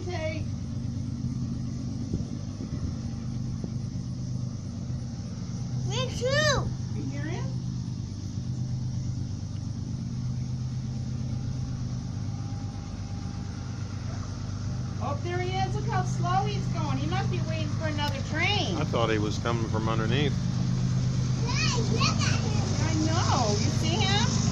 Kate. Me too. You hear him? Oh, there he is. Look how slow he's going. He must be waiting for another train. I thought he was coming from underneath. Nice, look at him. I know. You see him?